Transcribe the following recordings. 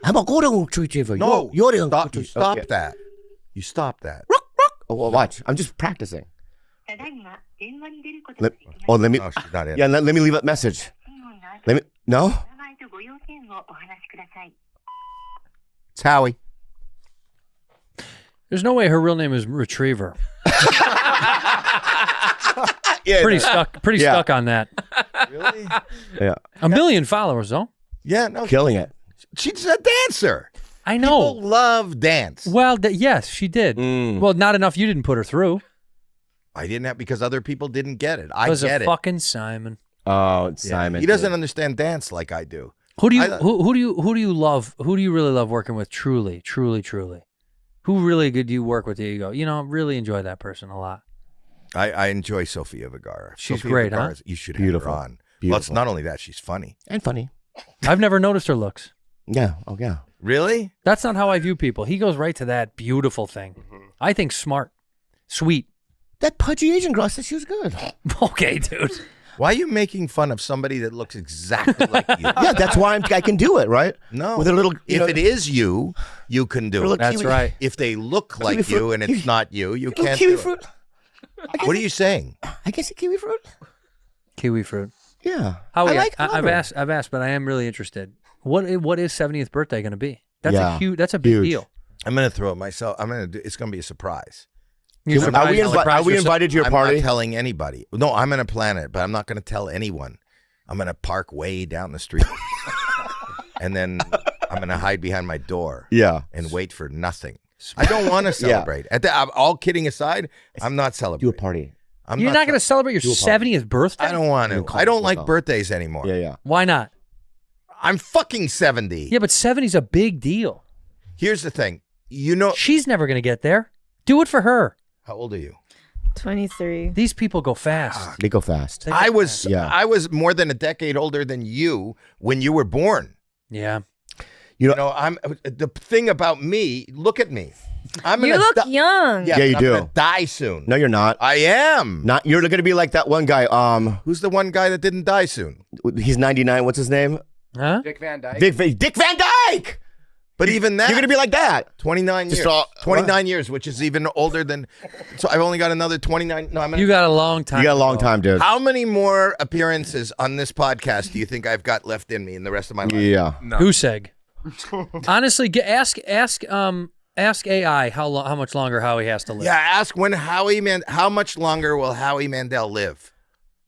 I'm a golden retriever. No, you're the you stop that. You stop that. Oh, well, watch. I'm just practicing. Let me. Oh, she's not in. Yeah, let me leave a message. No? It's Howie. There's no way her real name is Retriever. Yeah, pretty stuck on that. Really? Yeah. A million followers, though. Yeah, no. Killing it. She's a dancer. I know. People love dance. Well, yes, she did. Well, not enough. You didn't put her through. I didn't have because other people didn't get it. I Because get of it. fucking Simon. Oh, Simon. He doesn't understand dance like I do. Who do you love? Who do you really love working with? Truly. Who really good do you work with? That you go, really enjoy that person a lot. I enjoy Sofia Vergara. She's Sofia great, Vergara, huh? You should have her on. Well, it's not only that, she's funny. And funny. I've never noticed her looks. Yeah. Oh, yeah. Really? That's not how I view people. He goes right to that beautiful thing. I think smart, sweet. That pudgy Asian girl said she was good. Okay, dude. Why are you making fun of somebody that looks exactly like you? Yeah, that's why I can do it, right? No. With a little. If it is you, you can do it. That's right. If they look like Kiwi you fruit. and it's not you, you Little can't kiwi do fruit. it. What are you saying? I guess a kiwi fruit. Kiwi fruit. Yeah. Howie, I I've asked, but I am really interested. What is 70th birthday going to be? That's a big huge deal. I'm going to throw it myself. It's going to be a surprise. Are we invited to your party? I'm not telling anybody. No, I'm going to plan it, but I'm not going to tell anyone. I'm going to park way down the street. And then I'm going to hide behind my door. Yeah. And wait for nothing. I don't want to celebrate. All kidding aside, I'm not celebrating. Do a party. You're not going to celebrate your 70th birthday? I don't want to. I don't like birthdays anymore. Yeah. Why not? I'm fucking 70. Yeah, but 70's a big deal. Here's the thing. She's never going to get there. Do it for her. How old are you? 23. These people go fast. They go fast. I was more than a decade older than you when you were born. Yeah. You know, I'm the thing about me. Look at me. You look young. Yeah, you I'm do. gonna die soon. No, you're not. I am. Not. You're going to be like that one guy. Who's the one guy that didn't die soon? He's 99. What's his name? Huh? Dick Van Dyke. Dick Van Dyke. But even that, You're going to be like that. 29 years. 29 years, which is even older than. So I've only got another 29. No, You got a long time. You got a long time, dude. How many more appearances on this podcast do you think I've got left in me in the rest of my life? Yeah. Goose egg. Honestly, ask AI how much longer Howie has to live. Yeah, ask how much longer will Howie Mandel live?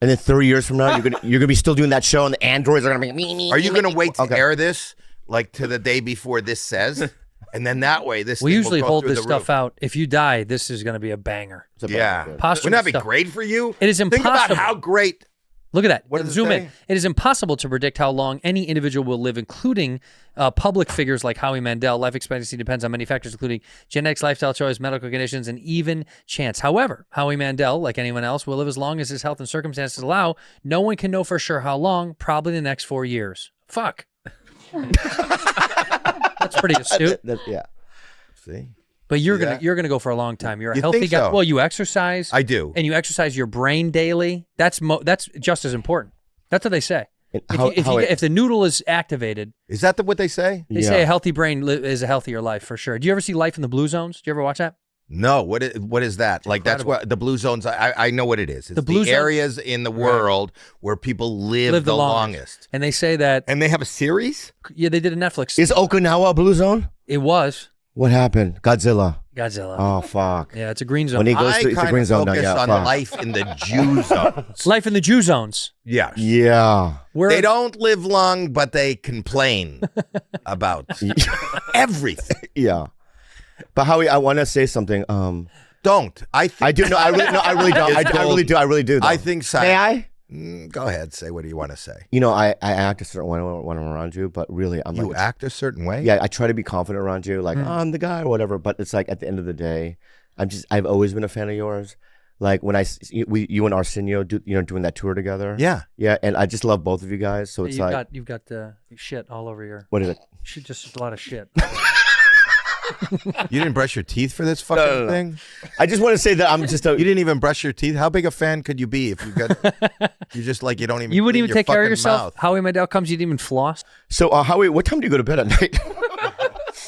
And then 30 years from now, you're gonna be still doing that show, and the androids are gonna be me. Are you gonna wait to air this like to the day before this says, and then that way this? We thing usually will go hold through this the stuff roof. out. If you die, this is going to be a banger. Yeah, Posthumous wouldn't that be stuff. great for you? It is Think impossible. about how great. Look at that. What does it Zoom say? in. It is impossible to predict how long any individual will live, including public figures like Howie Mandel. Life expectancy depends on many factors, including genetics, lifestyle choice, medical conditions, and even chance. However, Howie Mandel, like anyone else, will live as long as his health and circumstances allow. No one can know for sure how long, probably the next 4 years. Fuck. That's pretty astute. Yeah. See, But you're gonna go for a long time. You're a You healthy think guy. so? Well, you exercise. I do. And you exercise your brain daily. That's just as important. That's what they say. And If the noodle is activated, Is that what they say? they say a healthy brain is a healthier life for sure. Do you ever see Life in the Blue Zones? Do you ever watch that? No. What is that? Like that's what the blue zones. I know what it is. It's The blue the areas in the world where people live the longest. And they say that. And they have a series. Yeah, they did a Netflix. Is Okinawa a blue zone? It was What happened? Godzilla. Godzilla. Oh fuck. Yeah, it's a green zone. When he goes I to, it's a kind green of zone now. focus Yeah. on fuck. life in the Jew zones. Life in the Jew zones. Yes. Yeah. Where They don't live long, but they complain about everything. Yeah. But Howie, I want to say something. Don't. I do. No, I really don't. I really do. Though. I think so. May I? Go ahead. Say what do you want to say. You know, I act a certain way when I'm around you, but really, I'm You like, act a certain way? yeah, I try to be confident around you, like I'm the guy or whatever. But it's like at the end of the day, I've always been a fan of yours. Like when you and Arsenio doing that tour together. Yeah. Yeah, and I just love both of you guys. So it's you've got shit all over your. What is it? Shit, just a lot of shit. You didn't brush your teeth for this fucking thing? I just want to say that I'm just a. You didn't even brush your teeth? How big a fan could you be if you got... You're just like, you don't even... You wouldn't clean even your take care of fucking yourself? mouth. Howie Mandel comes, you didn't even floss? So, Howie, what time do you go to bed at night?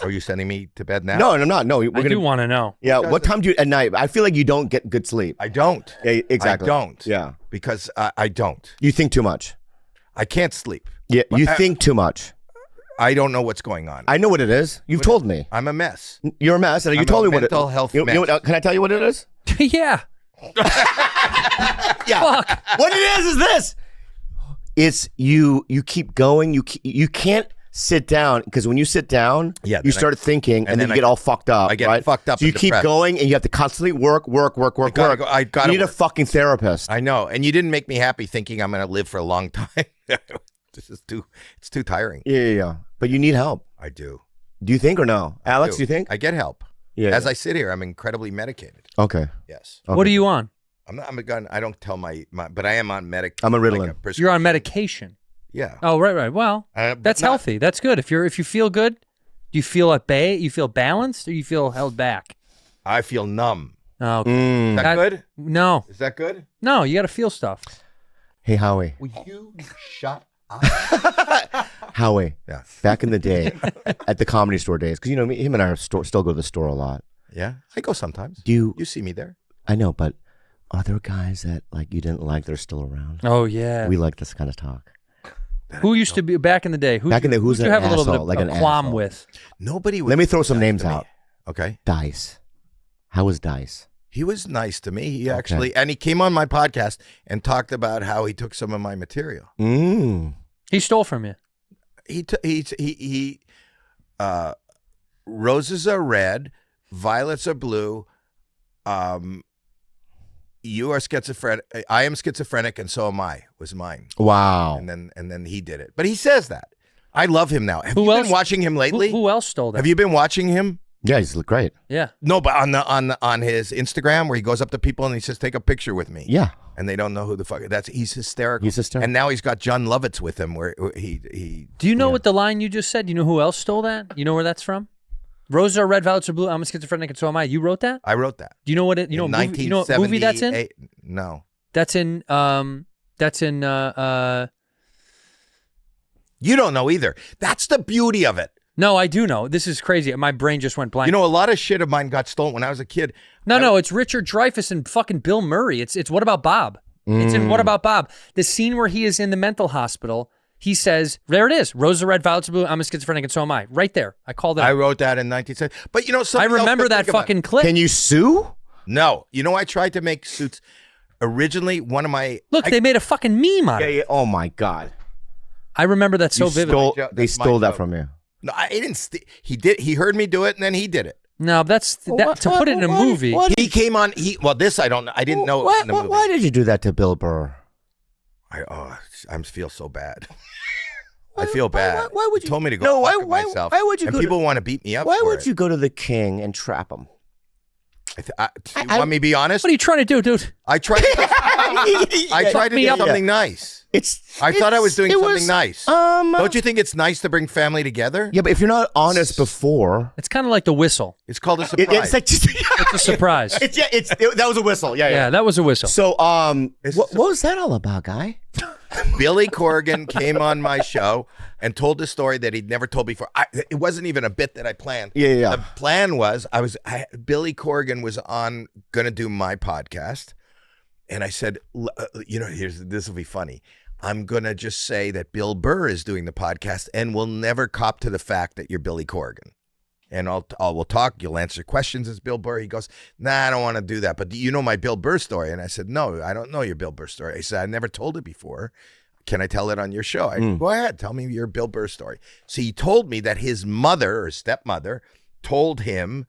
Are you sending me to bed now? No, I'm not. No, I do want to know. Yeah, what time do you at night? I feel like you don't get good sleep. I don't. Yeah, exactly. I don't. Yeah, Because I don't. you think too much. I can't sleep. Yeah, you think too much. I don't know what's going on. I know what it is. You've told me. I'm a mess. You're a mess. And you I'm told a me what it mental health you know mess. what, can I tell you what it is? Yeah. Yeah. What it is this. It's you keep going. You can't sit down because when you sit down, Yeah, you then start thinking and then you get all fucked up. I get right? fucked up So you and keep depressed. going and you have to constantly work. I gotta You need a work. fucking therapist. I know. And you didn't make me happy thinking I'm going to live for a long time. It's too tiring. Yeah. But you need help. I do. Do you think or no? Alex, do you think? I get help. Yeah. As I sit here, I'm incredibly medicated. Okay. Yes. What are you on? I'm a gun. I don't tell my but I am on medic. I'm a Ritalin. You're on medication. Yeah. Oh, right. Well, But that's not- healthy. That's good. If you feel good, do you feel at bay? You feel balanced, or you feel held back? I feel numb. Oh, okay. Is that good? No, Is that good? no. You got to feel stuff. Hey, Howie. Will you shut up? Howie. Yeah. Back in the day, at the Comedy Store days, because him and I still go to the store a lot. Yeah. I go sometimes. Do You see me there. I know, but are there guys that like you didn't like that are still around? Oh yeah. We like this kind of talk. Who used to be back in the day? Back in the who's you an have a little bit asshole, of like a an qualm asshole. with? Nobody would Let me throw some be nice names to me. out. Okay. Dice. How was Dice? He was nice to me. He actually, and he came on my podcast and talked about how he took some of my material. He stole from you. Roses are red, violets are blue. You are schizophrenic. I am schizophrenic, and so am I. Was mine. Wow. And then he did it. But he says that. I love him now. Have Who you else- been watching him lately? Who else stole that? Have you been watching him? Yeah, he's great. Yeah. No, but on his Instagram where he goes up to people and he says, "Take a picture with me." Yeah. And they don't know who the fuck. He's hysterical. He's hysterical. And now he's got John Lovitz with him, where he. Do you know what the line you just said? You know who else stole that? You know where that's from? Roses are red, violets are blue. I'm a schizophrenic, and so am I. You wrote that? I wrote that. Do you know what it? You know, what movie, you know what movie that's in? 1978. No. That's in. That's in. You don't know either. That's the beauty of it. No, I do know. This is crazy. My brain just went blank. You know, a lot of shit of mine got stolen when I was a kid. No, it's Richard Dreyfuss and fucking Bill Murray. It's What About Bob? It's in What About Bob? The scene where he is in the mental hospital. He says, "There it is. Roses are red, violets are blue. I'm a schizophrenic, and so am I." Right there. I called it. I wrote that in 1970. But you know, I something else remember to that think about. fucking clip. Can you sue? No. You know, I tried to make suits. Originally, one of my Look, they made a fucking meme out of it. Yeah. Oh my God. I remember that so vividly. They That's my stole that joke. from you. No, I didn't. He did. He heard me do it, and then he did it. No, that's to put it in a movie. He came on. Well, this I don't know. I didn't know it was in the movie. Why did you do that to Bill Burr? I feel so bad. I feel bad. Why would you? He told me to go No, fuck myself. why would you And go people to, want to beat me up. Why for would it. you go to the king and trap him? You want me to be honest? What are you trying to do, dude? I tried. I tried to me do up. something nice. I thought I was doing something nice. Don't you think it's nice to bring family together? Yeah, but if you're not honest before, It's kind of like the whistle. It's called a surprise. it's like It's a surprise. that was a whistle. Yeah, that was a whistle. So It's what was that all about, guy? Billy Corgan came on my show and told a story that he'd never told before. It wasn't even a bit that I planned. Yeah. The plan was Billy Corgan was on going to do my podcast, and I said, this will be funny. I'm going to just say that Bill Burr is doing the podcast, and we'll never cop to the fact that you're Billy Corgan. And we'll talk. You'll answer questions as Bill Burr. He goes, "Nah, I don't want to do that. But do you know my Bill Burr story?" And I said, "No, I don't know your Bill Burr story." He said, "I never told it before. Can I tell it on your show?" I said, "Go ahead. Tell me your Bill Burr story." So he told me that his mother or stepmother told him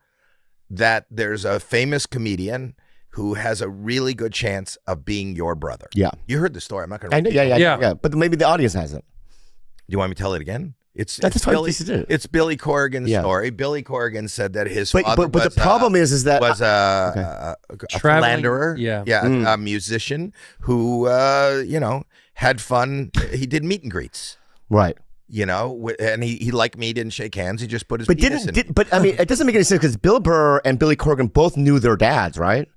that there's a famous comedian who has a really good chance of being your brother. Yeah. You heard the story. I'm not going to. I know, Yeah. yeah. But maybe the audience hasn't. Do you want me to tell it again? It's That's Billy. what you did. It's Billy Corgan's Yeah. story. Billy Corgan said that his But father but was the problem is that was a Traveling- philanderer, yeah. a musician who had fun. He did meet and greets. right. You know, and he like me didn't shake hands. He just put his But penis in. but I mean, it doesn't make any sense because Bill Burr and Billy Corgan both knew their dads, right?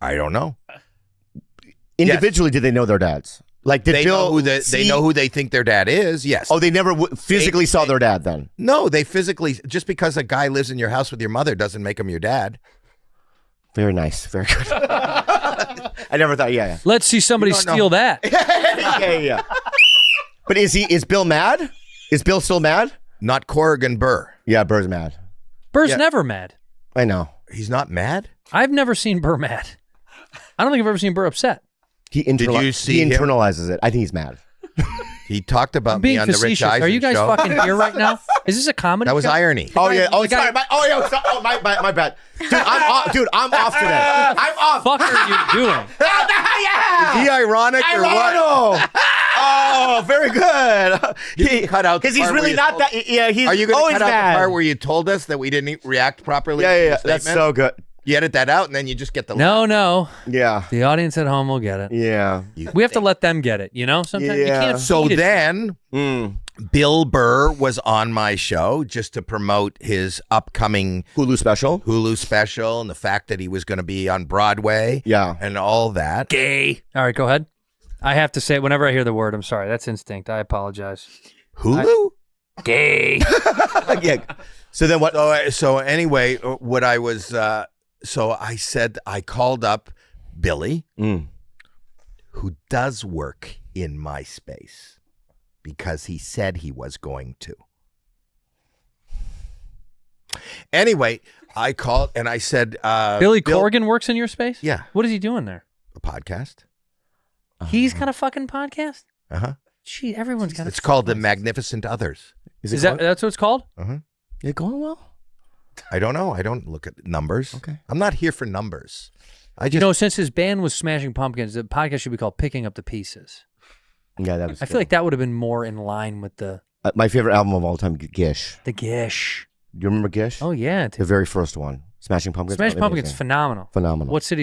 I don't know. Individually, did they know their dads? Like, did They Bill? know who they think their dad is. Yes. Oh, they never physically saw their dad then. No, they physically. Just because a guy lives in your house with your mother doesn't make him your dad. Very nice. Very good. I never thought. Yeah. Let's see somebody steal that. Yeah. But is Bill mad? Is Bill still mad? Not Corgan Burr. Yeah, Burr's mad. Burr's never mad. I know. He's not mad. I've never seen Burr mad. I don't think I've ever seen Burr upset. He internalizes it. I think he's mad. He talked about me on the Rich Eisen show. Are you guys fucking here right now? Is this a comedy? That was show? irony. Oh yeah. Oh sorry. My bad. Dude, I'm off today. I'm off. What the fuck are you doing? Is he ironic or what? Oh, very good. He cut out because he's really not that. Yeah, he's. Are you going to cut mad. out the part where you told us that we didn't react properly? Yeah. That's so good. You edit that out, and then you just get the No. Yeah. The audience at home will get it. Yeah. We have to let them get it. You know, sometimes you can't. So then, Bill Burr was on my show just to promote his upcoming Hulu special, and the fact that he was going to be on Broadway. Yeah. And all that. Gay. All right, go ahead. I have to say it whenever I hear the word. I'm sorry. That's instinct. I apologize. Hulu? Gay. Yeah. So then what? So anyway, what I was, so I said, I called up Billy, who does work in my space, because he said he was going to. Anyway, I called and I said, Billy Corgan works in your space? Yeah. What is he doing there? A podcast. He's got a fucking podcast? Uh-huh. Gee, everyone's got It's called The Magnificent Others. Is that that's what it's called? Uh-huh. Is it going well? I don't know. I don't look at numbers. Okay. I'm not here for numbers. I just You know, since his band was Smashing Pumpkins, the podcast should be called Picking Up the Pieces. Yeah, that was. I feel like that would have been more in line with the my favorite album of all time, Gish. the Gish. Do you remember Gish? Oh yeah, The very first one, Smashing Pumpkins. Smashing Pumpkins, Amazing. phenomenal. Phenomenal. What city?